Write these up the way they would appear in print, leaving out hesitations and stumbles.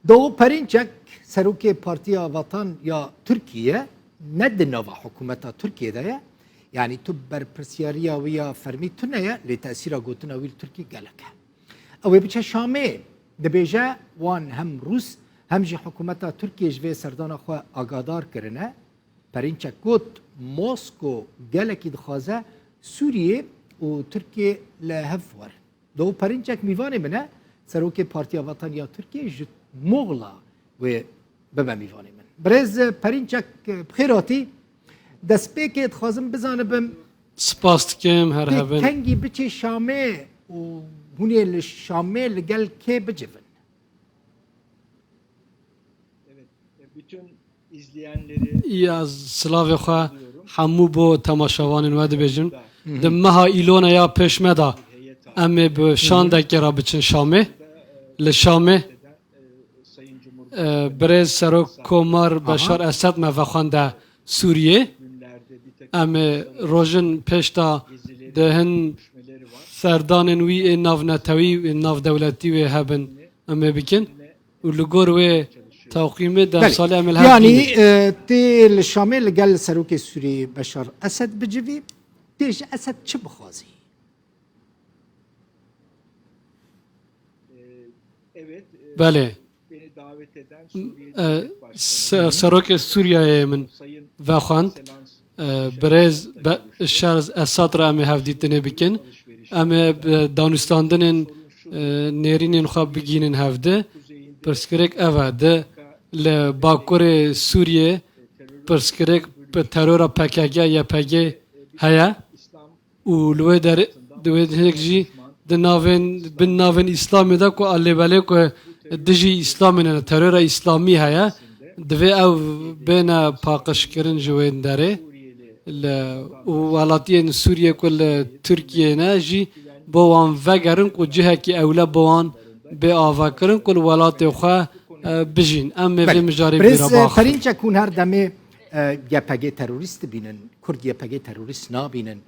Doğu Perinçek Seruki Partiya Vatan ya Türkiye ne de nava hükümeta Türkiye'de ya yani tu berpirsiyariya ve ya fermi tüneye li tesira gotuna vil Türkiye geleke. Ev biçe Şam'e de beje wan hem Rus hem ji hükümeta Türkiye ve serdana xwe agadar kirine Perinçek got Mosko geleki dixwaze Suriye û Türkiye le hev war. Doğu Perinçek mivanê min e Seroki Partiya Vatan ya Türkiye ji Moğla ve bibe mivanê min. Birêz Perinçek bixêratî destpêkê dixwazim bizanibim Spas dikim her hevin. kengî biçê Şamê û hûnê li Şamê li gel kê bicivin. Evet, bütün izleyenleri Ya slavê xwe hemû bo temaşevanên we dibêjin. Di meha îlona ya pêşmeda em ê bi şandekê re biçin Şamê. Li Şamê Sayın Cumhurbaşkanı birêz Serok Komar Beşar Esed me vexwende Sûriyê. günlerde bir takım Em ê rojin pêş da gezileri, di hin görüşmeleri var. serdanên wî ê navnetewî ê navdewletî wê hebin em ê bikin. û li gor wê tewqîmê demsalê em ê li hev Yani bînin. tê li Şamê li gel Serokê Sûriyê Beşar Esed bicivî tê ji Esed çi bixwazî? Evet, Belê. beni davet eden Suriye E, Devlet Başkanı Serokê Sûriyeyê min Sayın vexwand Selans birêz şer Esad re em ê hevdîtinê bikin. Em ê bi danûstandinên nêrînên xwe bigînin hevde. Pirsgirêk ev e di li Bakurê Sûriyê pirsgirêk bi terora PKK YPG heye İslam û li wê derê di wê hinek jî di navên bin navên İslamê de ku alêbelê ku dijî İslamê ne terora İslamî heye divê ew bêne paqijkirin ji wê derê li û welatiyên Sûriye ku li Tirkiye ne jî bo wan vegerin ku cihekî ewle bo wan bê avakirin ku li welatê xwe bijîn. Em ê vê mijarê Birêz bîra baxin. Perinçek hûn her demê YPG terorîst dibînin, Kurd YPG terorîst nabînin.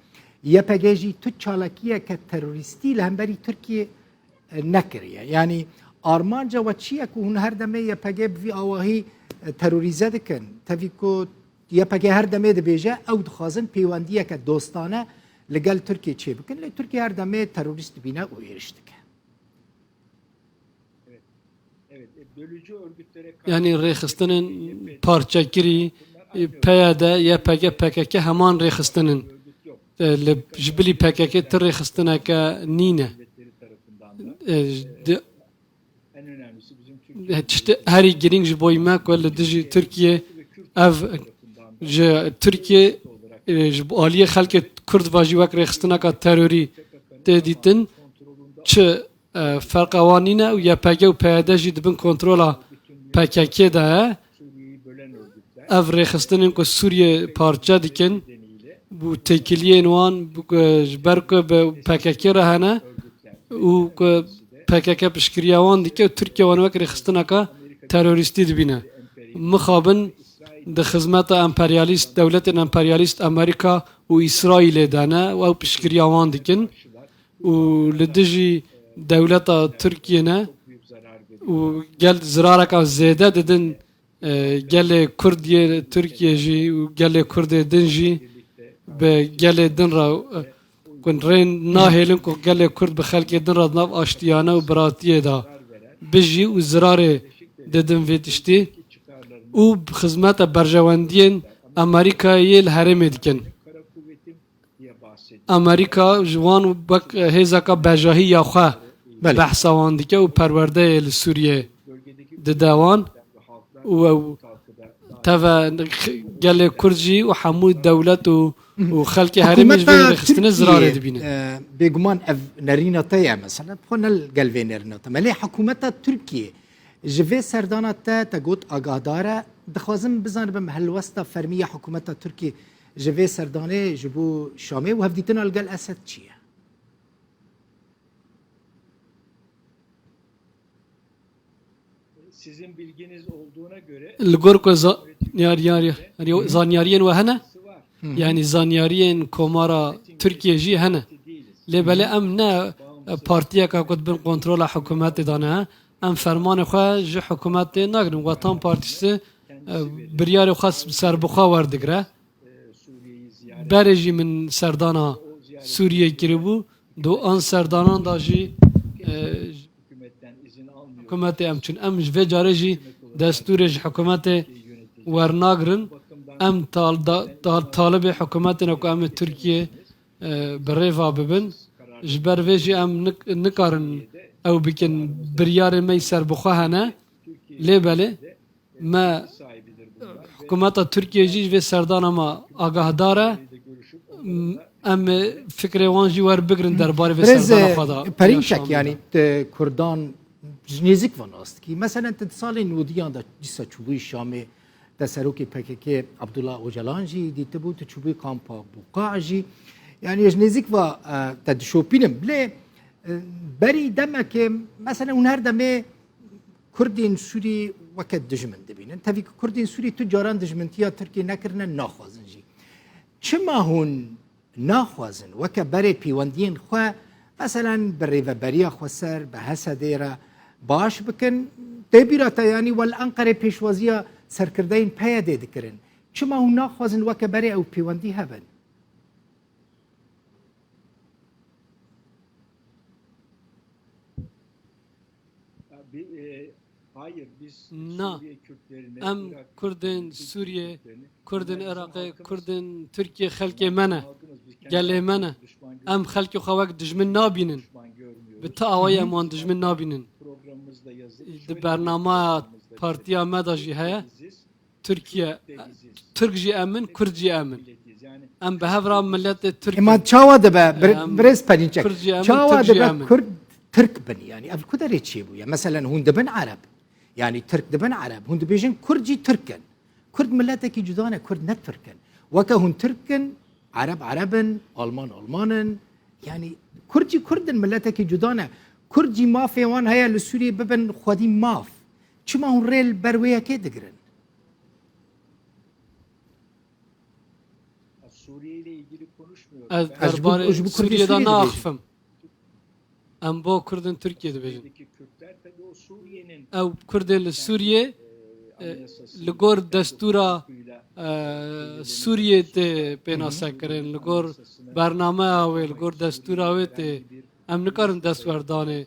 YPG jî tu çalakiyeke terorîstî li hemberî Tirkiye nekiriye. Yani armanca ve çi ye ku hûn her demê YPG bi vî awahî terorîze dikin. Tevî ku YPG her demê dibêje ew dixwazin peywendiyeke dostane li gel Tirkiye çê bikin. Lê Tirkiye her demê terorîst dibîne û êriş dike. evet, bölücü örgütlere karşı Yani rêxistinên parçekirî peyede YPG PKK heman rêxistinin örgüt yok. li ji bilî PKK tir rêxistineke nîne. Devletleri tarafından da en önemlisi bizim Türkiye Tiştê herî giring ji bo me ku li dijî Tirkiye ev ji Tirkiye ji bo aliyê xelkê Kurd ve jî wek rêxistineka terorî tê dîtin çi ferqa wan nîne û YPG û PYD jî dibin kontrola PKK de ye. Suriye'yi bölen örgütler Ev rêxistinên ku Sûriye parça dikin nedeniyle bu tekiliyên wan ji ber ku bi PKK re hene û ku PKK piştgiriya wan dike û Tirkiye wan wek rêxistineka terorîstî dibîne. Mixabin di xizmeta emperyalîst dewletên emperyalîst Amerîka û İsraîlê de ne û ew piştgiriya wan dikin û li dijî dewleta Tirkiye ne büyük zarar veriyor. û gel zirareka zêde didin gelê Kurdiyê Tirkiye jî û gelê Kurdê din jî bi gelê din re ku rên nahêlin ku gelê Kurd bi xelkê din re nav aştiyane û biratiyê da bijî û zirarê didin vê tiştî û xizmeta berjewendiyên Amerîkayê li herêmê dikin. Kara kuvvetim diye bahsediyor. Amerîka ji wan wek hêzeka bejahîya xwe Belê. behsa wan dike û perwerdeyê li Sûriyê Bölgedeki dide wan ve halklar û ew halkı da teve gelê Kurd jî û hemû dewlet û xelkê herêmê ji vê rêxistinê zirarê dibîne. Bêguman ev nerîna te ye mesela xwe nel gel vê nerîna te. Melê hikûmeta Tirkiye ji vê serdana te got agahdar e dixwazim bizanibim helwesta fermiya hikûmeta Tirkiye ji vê serdanê ji bo Şamê û hevdîtina li gel Esed çi ye? sizin bilginiz olduğuna göre Li gor ku zanyariyên we hene var. yani zanyariyên komara Tirkiye jî hene. Değiliz. Lê belê em ne partiyeka ku dibin kontrola hikûmetê de ne ام فرمان خو ji حکومت نگرن وطن پارتیسی بریار خاص سربخوا وردگره Suriye'yi ziyaret برجی من سردانا سوریه کریبو دو آن سردانان داجی hükümetten izin almıyor. حکومت ام چون ام جوه جاره جی دستور حکومت ورناگرن ام طالب حکومت نکو ام ترکیه بریفا ببن جبر ویجی ام نکارن او بکن بریار می سربخوا هنه لیبله ما Sahibidir bunlar. حکومت ترکیه جی و سردان ما آگاه داره ام فکر وان جی ور بگرن درباره و برز سردان خدا پرینچک yani Kurdan nezik van است ki mesela salên wediyan da dîsa çûbûyê Şamê da serokê PKK Abdullah Öcalan jî dîtibû tu çûbûyê kampa Buqa jî yani ji nêzik va te dişopînim bilê berî demekê mesela hûn her demê Kurdên Sûrî weke dijmin dibînin tevî ku Kurdên Sûrî tu caran dijmintiya Tirkiye nekirine naxwazin jî çima hûn naxwazin weke berê pêwendiyên xwe mesela bi rêveberiya xwe ser bi hesedê re baş bikin tê bîra te yanî wel Enqerê pêşwaziya serkirdeyên PYD dikirin çima hûn naxwazin weke berê ew pêwendî hebin Hayır biz Na. Suriye Kürtlerini, ام Irak کردن Türk سوریه Kürtlerini, کردن bizim عراق halkımız, کردن ترکیه خلق منه halkımız, biz kendi گله halkımızı منه düşman ام خلق خواک دجمن نابینن düşman görmüyoruz. به تا آوای امان دجمن نابینن Programımızda yazılı. د برنامه پارتیا مداجی هیا ترکیه ترک جی امن کرد جی امن Yani ام به هفرا ملت ترک Ema çawa dibe birêz perinçek Kurdcî em, çawa Türkcî dibe em. Kurd Türk bin yani ev ku derê çêbû ya mesela hûn dibin Arab yani Türk dibin Arab hûn dibêjin Kurdcî Türkin Kurd milletekî cuda ne Kurd ne Türkin weke hûn Türkin Arab Arabin Alman Almanin yani Kurdcî Kurdin milletekî cuda ne Kurdcî mafê wan heye li Sûriyê bibin xwedî maf çima hûn rêl ber wê yekê digirin Suriye ile ilgili konuşmuyorum. از Ben درباره از بو کردی سوریه دا سوریه ناخفم ام با کردن ترکیه دبیجن Suriye'deki Kürtler tabii o Suriye'nin او کردن سوریه anayasası لگور دستورا hukukuyla سوریه ته پیناسا کرن لگور برنامه او لگور دستور او ته ام نکارن دستوردانه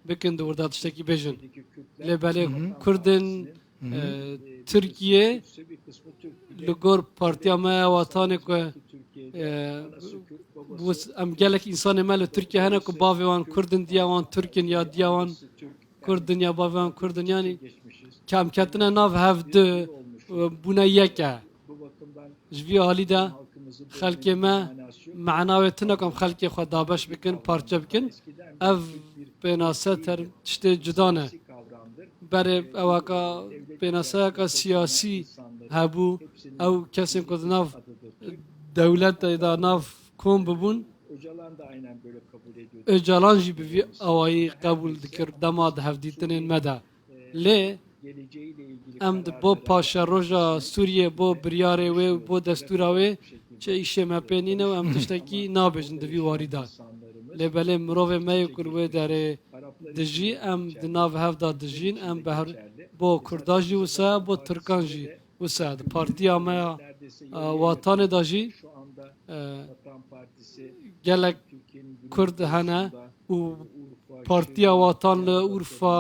بکن دوردات تشتکی بیجن Kürtler لباله کردن ترکیه ise bir kısmı Türk. لگور پارتیا ما وطانه که بوس ام گلک انسان مال ترکیه هنه که باوان کردن دیوان ترکن یا دیوان کردن یا باوان کردن یعنی کم کتنه ناو هفته بونه یکه Bu bakımdan جوی حالی ده halkımızı خلق ما معناوی تنکم خلق خود دابش بکن پارچه بکن اف بیناسه تر چشته جدانه kavramdır. برای اواکا بیناسه که سیاسی هبو او کسی که ناف دولت دا ناف کم ببون Öcalan da aynen böyle kabul ediyor. اجالان جی بوی اوایی قبول دکر دماد هفدیتنین مده لی Geleceğiyle ilgili ام د بو پاشا روژا سوریه بو بریاره و بو دستوره و چه ایشه مپینینه و ام تشتکی نابجن دوی واریده لی بله مروف میو کروه داره دجی ام دناو هفدا دجین ام بهر بو کرداجی وسا بو ترکانجی وسا د پارتی اما وطن داجی şu anda Vatan Partisi گلک Türkiye'nin کرد هنه و Urfa, پارتیا وطن لأورفا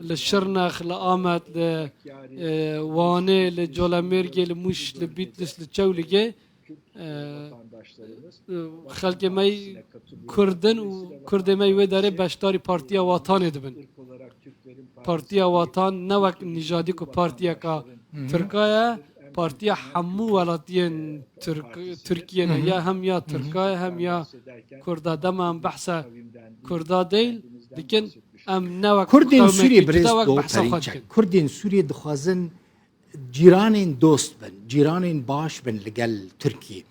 لشرنخ لآمد لوانه لجولامرگه لموش لبیتلس لچولگه vatandaşlarımız خلق می کردن و کرد می و داره بشتاری پارتیا وطن دبن ırk olarak Türklerin پارتیا وطن نوک نژادی کو پارتیا کا ترکایه پارتیا همو ولاتین ترکیه نه یا هم یا ترکایه هم یا کردا دم هم بحث کردا دیل لیکن ام نوک Kurdên Sûriye قومکی birêz جدا وک do بحث خود perinçek. کن Kurdên Sûriye dixwazin cîranên dost bin, cîranên baş bin li gel Tirkiye.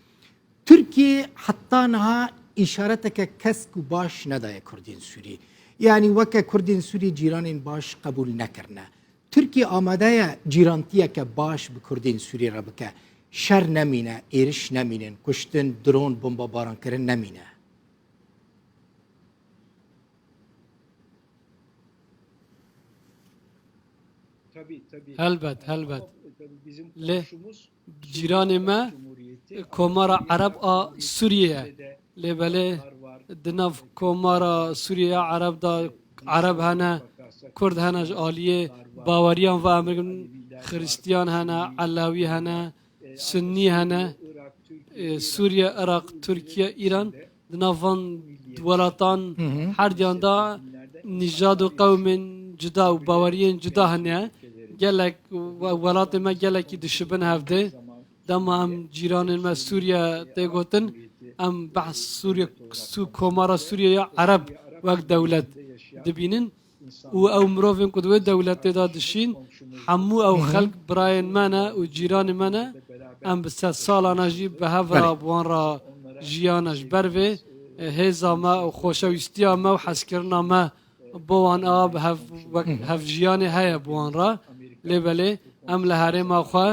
Tirkiye heta niha îşareteke kesk û baş nedaye Kurdên Sûriye. Yani weke Kurdên Sûriye cîranên baş qebûl nekirine. Tirkiye amade ye cîrantiyeke baş bi Kurdên Sûriye re bike. Şer nemîne, êriş nemînin, kuştin, dron, bombabarankirin nemîne. tabii. helbet helbet Tabii bizim Le komşumuz ciranê me Cumhuriyeti. komara Arab a Sûriye lê belê Var. di nav komara Sûriye Arab da Arab hene Kurd hene ji aliyê baweriyan ve Amerîkan Hristiyan hene Alawî hene Sünnî hene Suriye, Irak, Türkiye, İran di nav van welatan her diyan da nijad û qewmên cida û baweriyên cida hene gelek welatê me gelekî dişibin hevdê dema em cîranên me Sûriye tê gotin em behs Sûriye komara Sûriyeya Arab wek dewlet dibînin û ew mirovên ku di wê dewletê da dişîn hemû ew xelk birayên me ne û cîranê me ne em bi sed salana jî bi hev ra wan ra jiyana ji ber vê hêza me û xoşewîstiya me û hezkirina me bo wan a bi hev jiyanê heye bi wan ra lê belê em li herêma xwe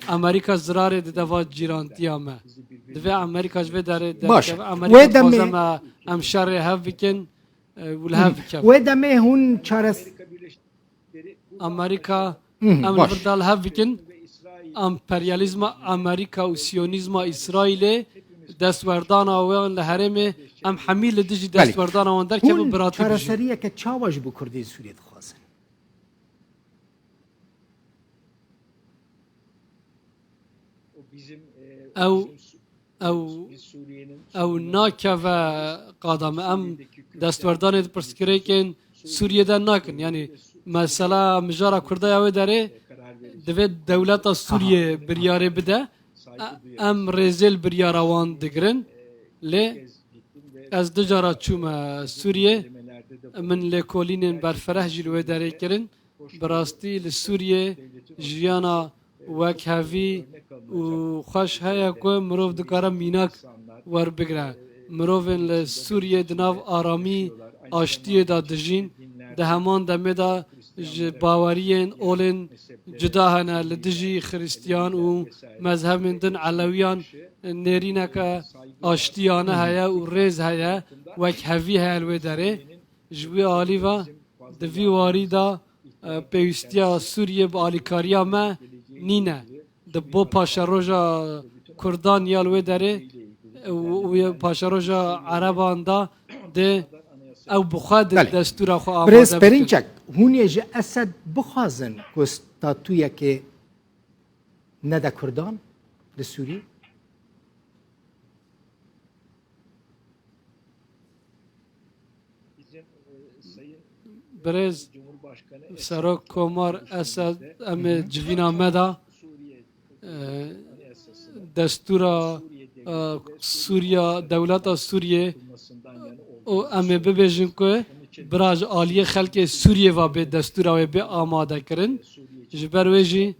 Amerîka zirarê dide va cîrantiya me divê Amerîka ji vê derê Baş. Amerîka Wê demê- dixwaze me em şerê hev bikin û li hev bikin Wê demê hûn çares Amerika em li baş. vir da li hev bikin emperyalizma Amerika û Siyonîzma İsraîlê destwerdana wan li herêmê em hemî li dijî destwerdana wan derkevin Hûn biratî bijî. çareseriyeke çawa ji bo Kurdên Sûriye dixwazin. O bizim Ew ew biz Suriye'nin ew nakeve qadame em destwerdanê di pirsgirêkên Sûriye'de nakin yani mesela mijara Kurdaya wê derê divê dewleta Sûriye biryarê bide em rêzêl biryara wan digirin lê ez di cara çûme Sûriye min lêkolînên berfereh jî li wê derê kirin bi rastî li Sûriye jiyana wek hevî û xweş heye ku mirov dikare mînak werbigire mirovên li Sûriye di nav aramî aştiyê da dijîn di heman demê da ji baweriyên olên cida hene li dijî Xristiyan û mezhebên din Elewiyan nêrîneke aştiyane heye û rêz heye wek hevî heye li wê derê ji wî alî ve di vî warî da pêwîstiya Sûriye bi alîkariya me nîne di bo paşeroja Kurdan ya li wê derê û paşeroja Ereban da de ew bi xwe di Belê. destûra xwe Birêz amade bikin. Perinçek hûn ê ji Esed bixwazin ku statûyekê nede Kurdan li Sûriyê? bizim Sayın Birêz Cumhurbaşkanı Serok Komar Esed em ê civîna me da Suriye esasının destûra Sûriya dewleta Sûriye kurulmasından yana û em ê bibêjin ku bira ji aliyê xelkê Sûriye ve bê destûra wê bê amade kirin ji ber wê jî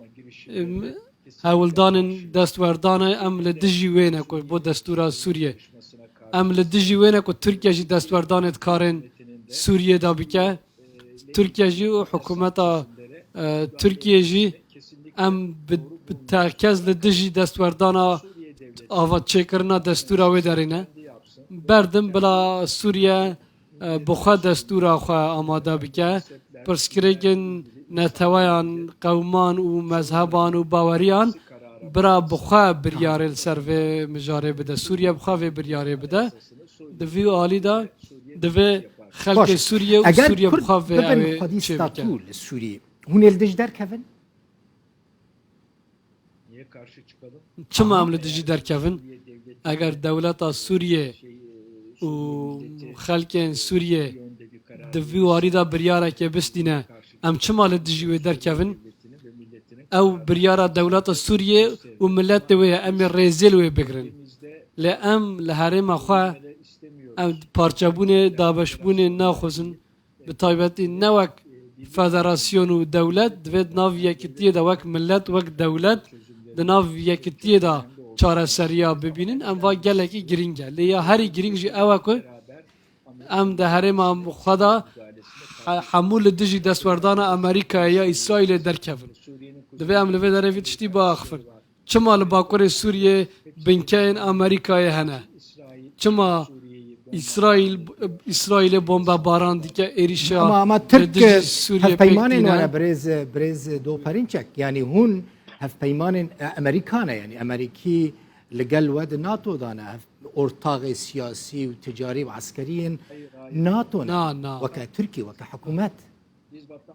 hewildanên destwerdanê em li dijî wê ne ku bo destûra Sûriye em li dijî wê ne ku Tirkiye jî destwerdanê dikarin Sûriye da bike Tirkiye jî û hikûmeta Tirkiye jî em bi terkez li dijî destwerdana ava çêkirina destûra wê derê ne berdim bila Sûriye bi xwe destûra xwe amade bike pirsgirêkên neteweyan qewman û mezheban û baweriyan bira bi xwe biryarê li ser vê mijarê bide Sûriye bi xwe vê biryarê bide di vî alî da divê xelkê Sûriye û Eger Sûriye bi Kurd xwe vê bibin ew ê xwedî çê bike statû li Sûriyê hûn ê li dij derkevin? niye karşı çıkalım? çima em li dijî derkevin eger dewleta Sûriye û xelkên Sûriye Yönde bir karar di vî warî da biryarekê bistîne em çima li dijî wê derkevin devletinin ve milletinin ew biryara dewleta Sûriye û milletê wê ye em ê rêzêl wê bigirin bizde lê em li herêma xwe istemiyoruz. em parçebûnê dabeşbûnê naxwazin bi taybetî ne wek federasyon û dewlet divê di nav yekitiyê de wek millet wek dewlet di nav yekitiyê da çareseriya bibînin em va gelekî giring e lê ya herî giring jî ew e ku em di herêma xwe da hemû li dijî destwerdana Amerîkayê ya İsraîlê derkevin divê em li vê derê vî tiştî biaxivin çima li bakurê Sûriyê binkeyên Amerîkayê hene çima İsrail'e bomba baran dike erişe. ama Türk Suriye hevpeymanên pek were brez do perinçek yani hûn hevpeymanên Amerikane yani Amerikî li gel we di NATO dane ortağı siyasî û ticari û askeriyên NATO Na. weke Türkiye weke hikûmet. Biz vatan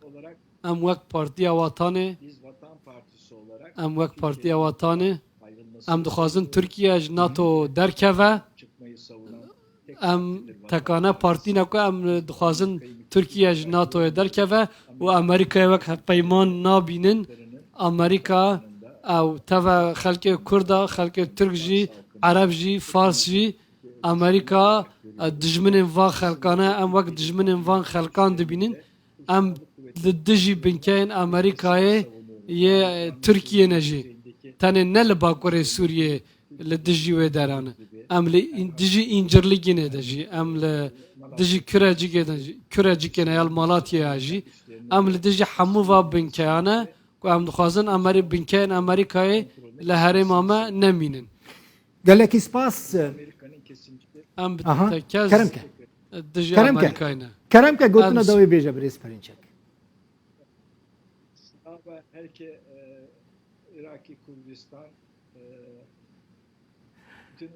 olarak, Em wek partiya watanê, biz Vatan Partisi olarak em wek partiya watanê, ayrılması em dixwazin Türkiye ji NATO derkeve, çıkmayı savunan tek em tekane partîne ku em dixwazin Türkiye ji NATO'ya derkeve û Amerîkaya wek hevpeyman nabînin. Amerika ew teve xelkê Kurda, xelkê Türk jî, Ereb jî, Fars jî, Amerika dijminên van xelkane em wek dijminên van xelkan dibînin. Em li dijî binkeyên Amerîkayê yê Tirkiyeyê jî tenê ne li Bakurê Sûriyê li dijî wê derane. Em li dijî İncirlikê de jî, em li dijî Kürecikê ne ya Malatya'ya jî, em li dijî hemû va binkeyane ku em dixwazin binkeyên Amerîkayê li herêma me nemînin. Gelekî spas Amerika'nın kesinlikle Em bi aha tekez keremke dijî Keremke. Amerîkayê ne. keremke gotina Em- da wê bêje brez perinçek. ama herke Iraki Kürdistan bütün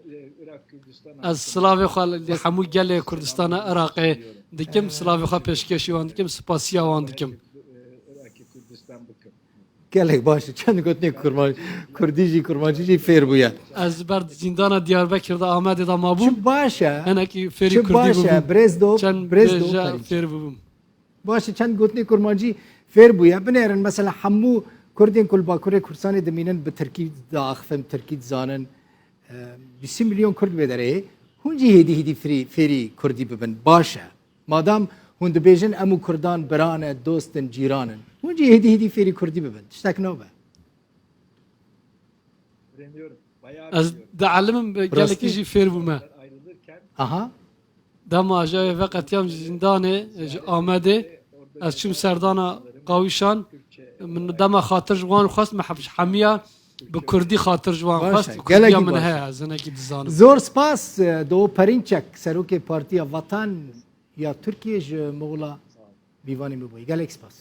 Irak Kürdistan Ez silavê xwe li hemû gelê Kurdistana Iraqê dikim, silavê xwe pêşkêşî wan dikim, spasiya wan dikim. Iraki Kürdistan bakın. Gelek baş çend gotinê Kurdî jî Kurmancî jî fêr bûye. Ez ber zindana Diyarbekir'de Amedê de mabûm. Çi baş e Henekî fêrî çi Kurdî baş e bûbûm. brez do Çend brez do bêje perinçek. fêr bûbûm. باشه چند گوتنی کرمانجی فیر بویا بنرن مثلا همو کردین کل باکوره کردستان دمینن به ترکی داخفم ترکی زانن 20 میلیون کرد بدره هونجی هدی فری کردی ببن باشه مادام هوند بیجن امو کردان برانه دوستن جیرانن هونجی هدی فری کردی ببن تشتک نوبه Öğreniyorum. Bayağı Ez biliyorum. dialimim gelekî jî fêr bûme. Ayrılırken aha Dema ji veqetiyam ji zindanê ji Amedê ez çûm serdana qawîşan min dema xatir ji wan xwest me hemiya bi Kurdî xatir ji wan Baş xwest e, Kurdiya gelekî min baş e. heye ez hinekî dizanim. زور سپاس دو پرینچک سروک پارتیا وطن یا ترکیه ج مولا بیوانی مبوی گلک سپاس